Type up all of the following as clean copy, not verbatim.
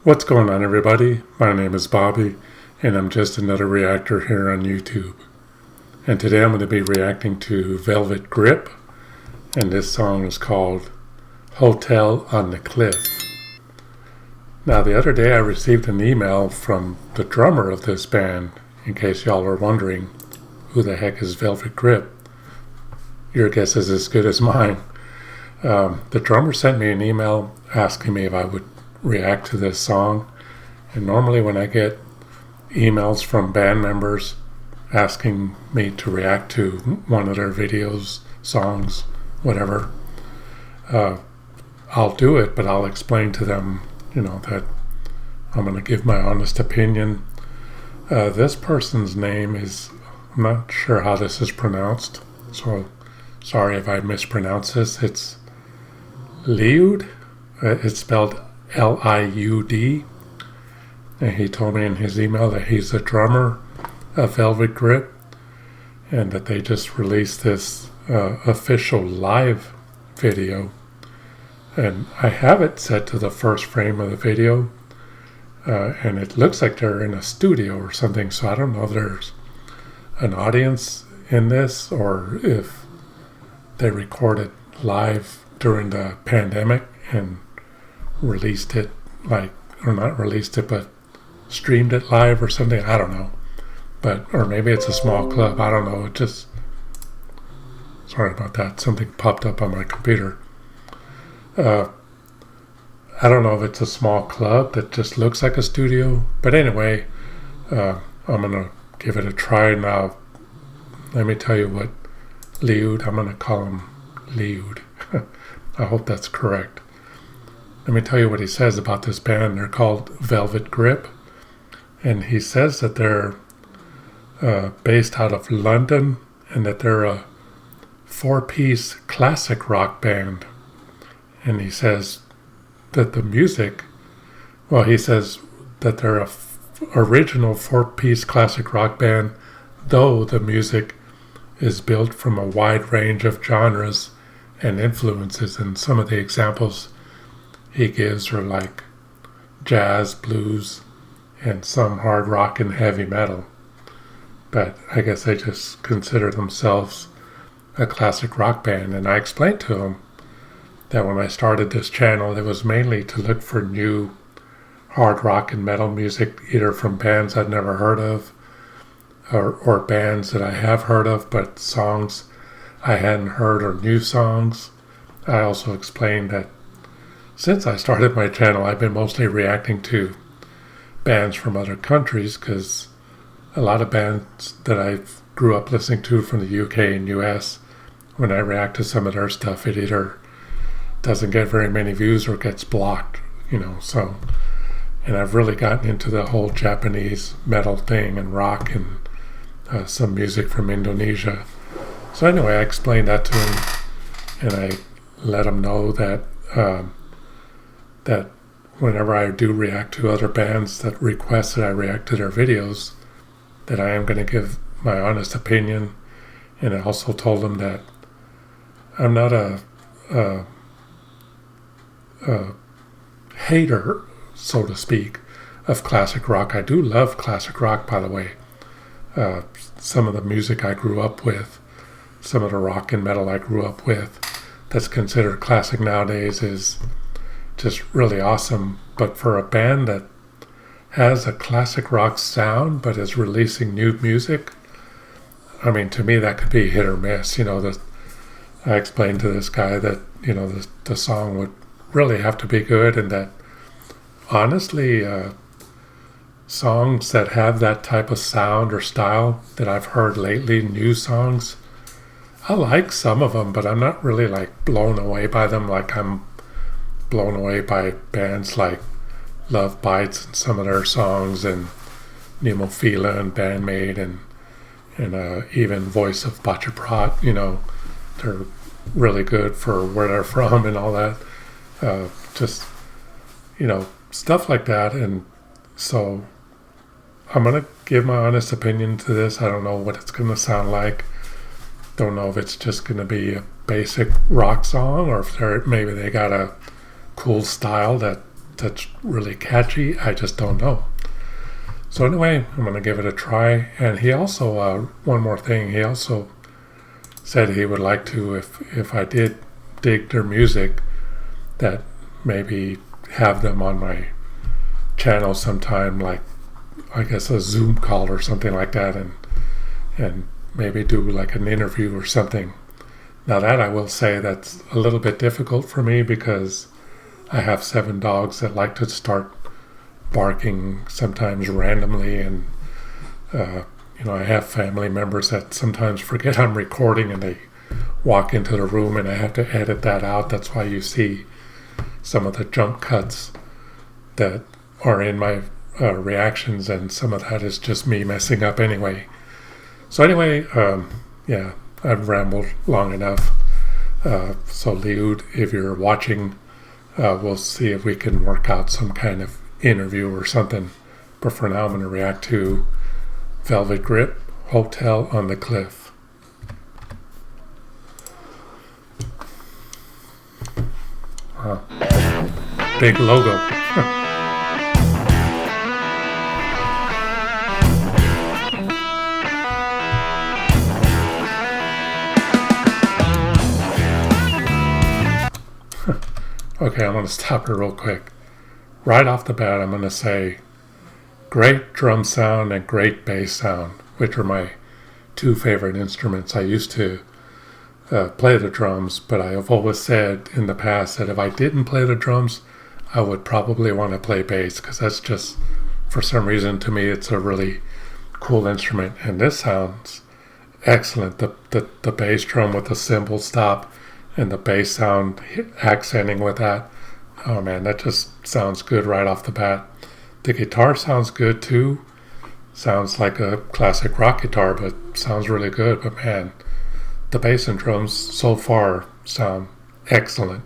What's going on, everybody? My name is Bobby, and I'm just another reactor here on YouTube. And today I'm going to be reacting to Velvet Grip, and this song is called Hotel on the Cliff. Now, the other day I received an email from the drummer of this band, in case y'all are wondering who the heck is Velvet Grip. Your guess is as good as mine. The drummer sent me an email asking me if I would react to this song, and normally when I get emails from band members asking me to react to one of their videos, songs, whatever, I'll do it, but I'll explain to them, that I'm going to give my honest opinion. This person's name is, I'm not sure how this is pronounced, so sorry if I mispronounce this. It's Liud. It's spelled Liud. And he told me in his email that he's the drummer of Velvet Grip, and that they just released this official live video. And I have it set to the first frame of the video, and it looks like they're in a studio or something, so I don't know if there's an audience in this or if they recorded live during the pandemic and released it, or not released it, but streamed it live or something. I don't know. Or maybe it's a small club. I don't know. Sorry about that. Something popped up on my computer. I don't know if it's a small club that just looks like a studio. But anyway, I'm going to give it a try now. Let me tell you what Liud, I'm going to call him Liud. I hope that's correct. Let me tell you what he says about this band. They're called Velvet Grip, and he says that they're based out of London, and that they're a 4-piece classic rock band. And he says that the music, he says that they're a original 4-piece classic rock band, though the music is built from a wide range of genres and influences, and some of the examples he gives are like jazz, blues, and some hard rock and heavy metal. But I guess they just consider themselves a classic rock band. And I explained to him that when I started this channel, it was mainly to look for new hard rock and metal music, either from bands I'd never heard of, or bands that I have heard of, but songs I hadn't heard, or new songs. I also explained that since I started my channel, I've been mostly reacting to bands from other countries, because a lot of bands that I grew up listening to from the UK and US, when I react to some of their stuff, it either doesn't get very many views or gets blocked, so. And I've really gotten into the whole Japanese metal thing and rock and some music from Indonesia. So anyway, I explained that to him, and I let him know that that whenever I do react to other bands that request that I react to their videos, that I am going to give my honest opinion. And I also told him that I'm not a hater, so to speak, of classic rock. I do love classic rock, by the way. Some of the music I grew up with, some of the rock and metal I grew up with, that's considered classic nowadays, is just really awesome. But for a band that has a classic rock sound but is releasing new music, I mean, to me that could be hit or miss. I explained to this guy that the song would really have to be good, and that honestly, songs that have that type of sound or style that I've heard lately, new songs, I like some of them, but I'm not really blown away by them like I'm blown away by bands like Love Bites and some of their songs, and Nemophila and Bandmate, and even Voice of Bachaprat. They're really good for where they're from and all that. Just stuff like that. And so I'm gonna give my honest opinion to this. I don't know what it's gonna sound like. Don't know if it's just gonna be a basic rock song, or if maybe they got a cool style that that's really catchy. I just don't know. So anyway, I'm going to give it a try. And he also, one more thing, he also said he would like to, if I did dig their music, that maybe have them on my channel sometime, like I guess a Zoom call or something like that, and maybe do like an interview or something. Now that I will say that's a little bit difficult for me because I have 7 dogs that like to start barking sometimes randomly, and I have family members that sometimes forget I'm recording and they walk into the room and I have to edit that out. That's why you see some of the jump cuts that are in my reactions, and some of that is just me messing up anyway. So anyway, I've rambled long enough. So Liud, if you're watching, we'll see if we can work out some kind of interview or something. But for now, I'm going to react to Velvet Grip, Hotel on the Cliff. Big logo. Okay, I'm going to stop here real quick. Right off the bat, I'm going to say great drum sound and great bass sound, which are my 2 favorite instruments. I used to play the drums, but I have always said in the past that if I didn't play the drums, I would probably want to play bass, because that's just, for some reason, to me, it's a really cool instrument. And this sounds excellent. The bass drum with the cymbal stop and the bass sound accenting with that. Oh man, that just sounds good right off the bat. The guitar sounds good too. Sounds like a classic rock guitar, but sounds really good. But man, the bass and drums so far sound excellent.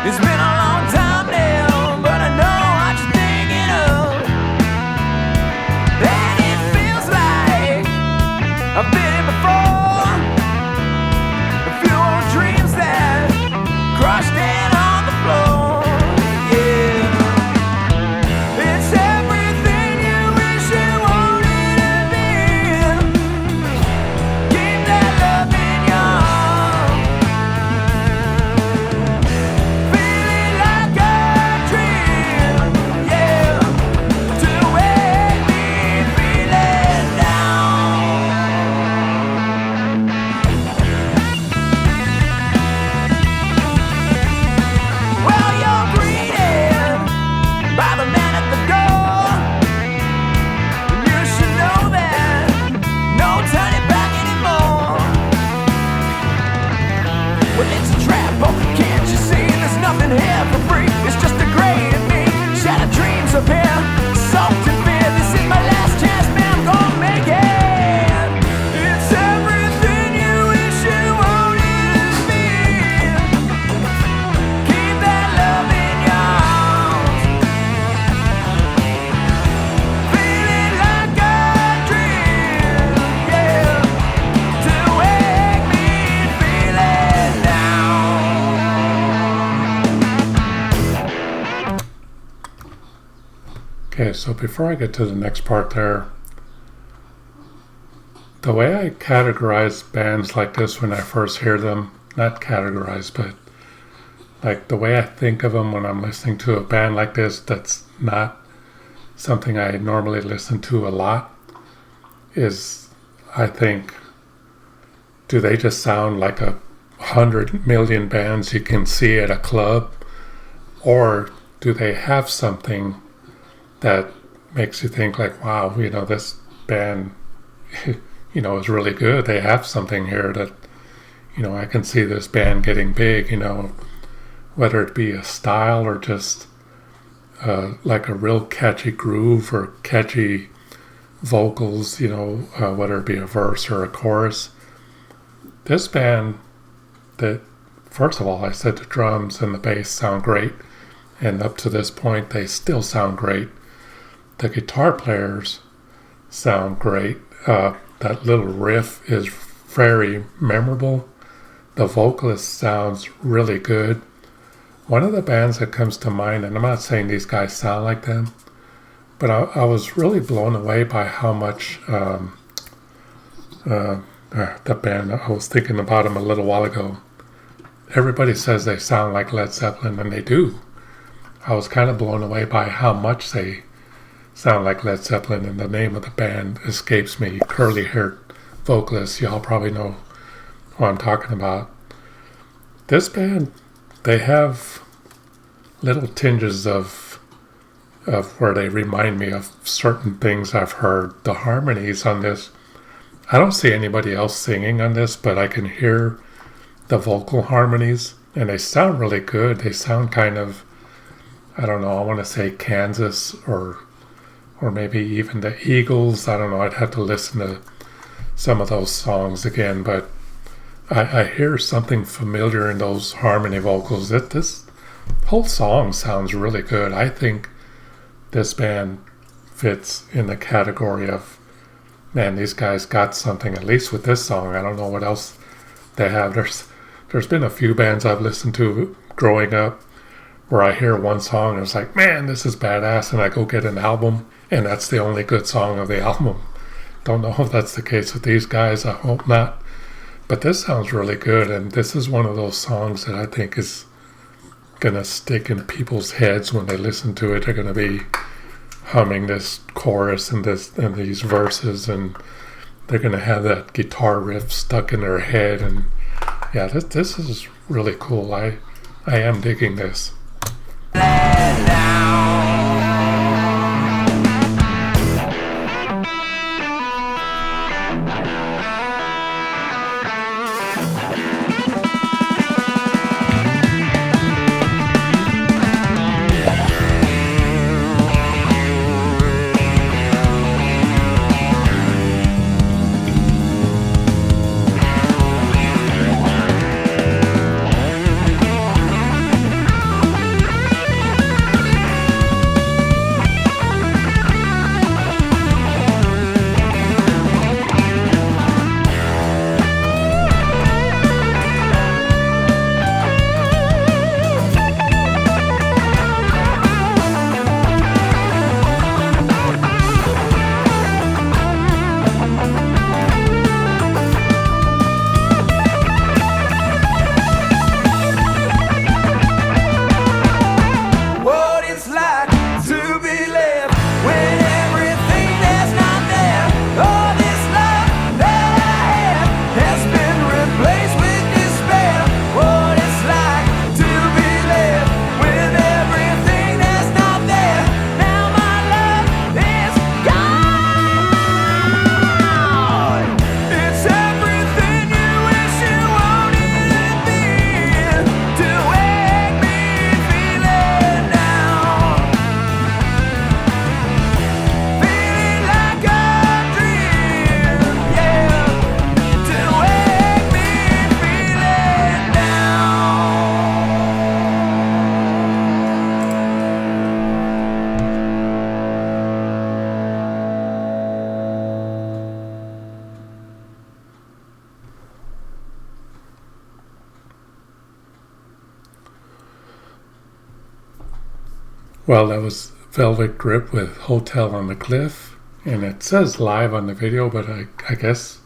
It's been a long time now, but I know what you're thinking of. And it feels like I've been here before. A few old dreams that crushed in on the floor. Yeah, it's everything you wish you wanted to be. Keep that love in your arms. Okay, so before I get to the next part there, the way I categorize bands like this when I first hear them, not categorize, but like the way I think of them when I'm listening to a band like this that's not something I normally listen to a lot, is I think, do they just sound like 100 million bands you can see at a club? Or do they have something that makes you think like, wow, this band, is really good. They have something here that, I can see this band getting big, whether it be a style or just like a real catchy groove or catchy vocals, whether it be a verse or a chorus. This band, that first of all, I said the drums and the bass sound great, and up to this point, they still sound great. The guitar players sound great. That little riff is very memorable. The vocalist sounds really good. One of the bands that comes to mind, and I'm not saying these guys sound like them, but I was really blown away by how much the band, I was thinking about them a little while ago. Everybody says they sound like Led Zeppelin, and they do. I was kind of blown away by how much they sound like Led Zeppelin, and the name of the band escapes me. Curly-haired vocalist, y'all probably know who I'm talking about. This band, they have little tinges of where they remind me of certain things I've heard. The harmonies on this, I don't see anybody else singing on this, but I can hear the vocal harmonies, and they sound really good. They sound kind of, I don't know, I want to say Kansas or maybe even the Eagles. I don't know, I'd have to listen to some of those songs again, but I hear something familiar in those harmony vocals. This whole song sounds really good. I think this band fits in the category of, man, these guys got something, at least with this song. I don't know what else they have. There's been a few bands I've listened to growing up where I hear one song and it's like, man, this is badass, and I go get an album and that's the only good song of the album. Don't know if that's the case with these guys. I hope not. But this sounds really good, and this is one of those songs that I think is gonna stick in people's heads when they listen to it. They're gonna be humming this chorus and these verses, and they're gonna have that guitar riff stuck in their head. And yeah, this is really cool. I am digging this. Well, that was Velvet Grip with Hotel on the Cliff, and it says live on the video, but I guess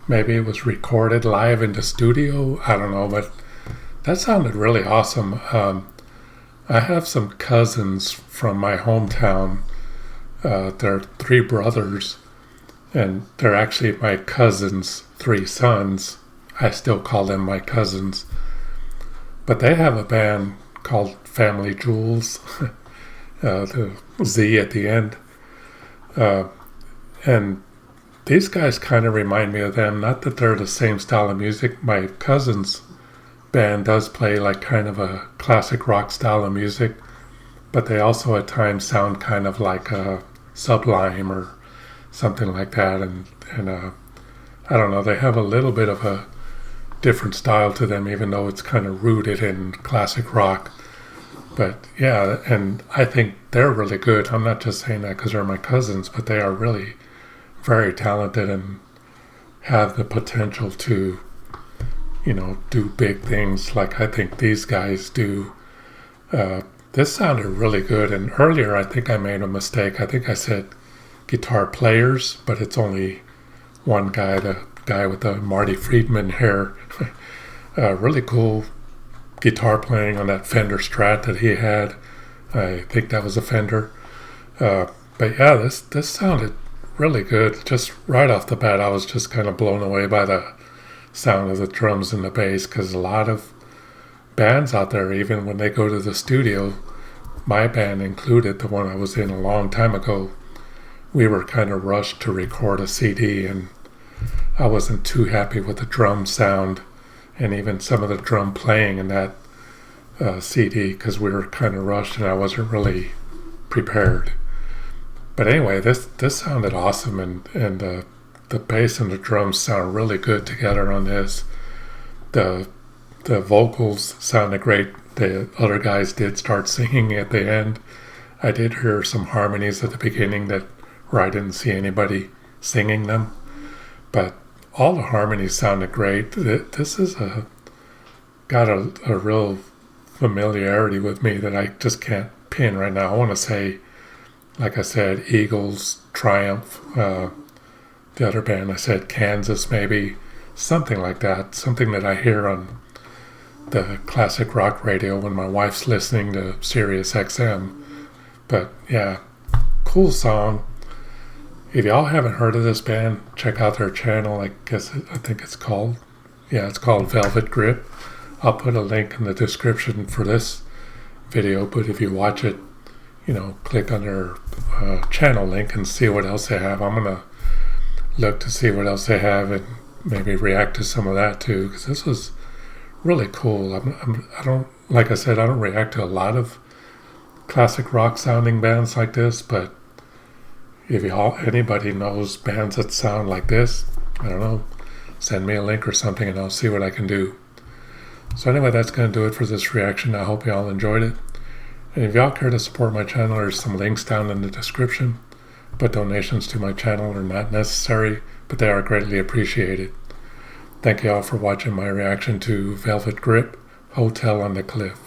maybe it was recorded live in the studio. I don't know, but that sounded really awesome. I have some cousins from my hometown. They're three brothers, and they're actually my cousins' three sons. I still call them my cousins. But they have a band called Family Jewels, the Z at the end. And these guys kind of remind me of them. Not that they're the same style of music. My cousin's band does play like kind of a classic rock style of music, but they also at times sound kind of like Sublime or something like that. And I don't know, they have a little bit of a different style to them, even though it's kind of rooted in classic rock. But yeah, and I think they're really good. I'm not just saying that because they're my cousins, but they are really very talented and have the potential to, do big things like I think these guys do. This sounded really good. And earlier, I think I made a mistake. I think I said guitar players, but it's only one guy, the guy with the Marty Friedman hair. Really cool guitar playing on that Fender Strat that he had. I think that was a Fender. But yeah, this sounded really good. Just right off the bat, I was just kind of blown away by the sound of the drums and the bass, because a lot of bands out there, even when they go to the studio, my band included, the one I was in a long time ago, we were kind of rushed to record a CD, and I wasn't too happy with the drum sound and even some of the drum playing in that CD, because we were kind of rushed and I wasn't really prepared. But anyway, this sounded awesome, and the bass and the drums sound really good together on this. The vocals sounded great. The other guys did start singing at the end. I did hear some harmonies at the beginning where I didn't see anybody singing them, but all the harmonies sounded great. This is got a real familiarity with me that I just can't pin right now. I want to say, like I said, Eagles, Triumph, the other band I said Kansas, maybe something like that, something that I hear on the classic rock radio when my wife's listening to Sirius XM. But yeah, cool song. If y'all haven't heard of this band, check out their channel. I think it's called Velvet Grip. I'll put a link in the description for this video, but if you watch it, click on their channel link and see what else they have. I'm gonna look to see what else they have and maybe react to some of that too, because this was really cool. I don't react to a lot of classic rock sounding bands like this, but if anybody knows bands that sound like this, I don't know, send me a link or something and I'll see what I can do. So anyway, that's going to do it for this reaction. I hope y'all enjoyed it. And if y'all care to support my channel, there's some links down in the description. But donations to my channel are not necessary, but they are greatly appreciated. Thank you all for watching my reaction to Velvet Grip, Hotel on the Cliff.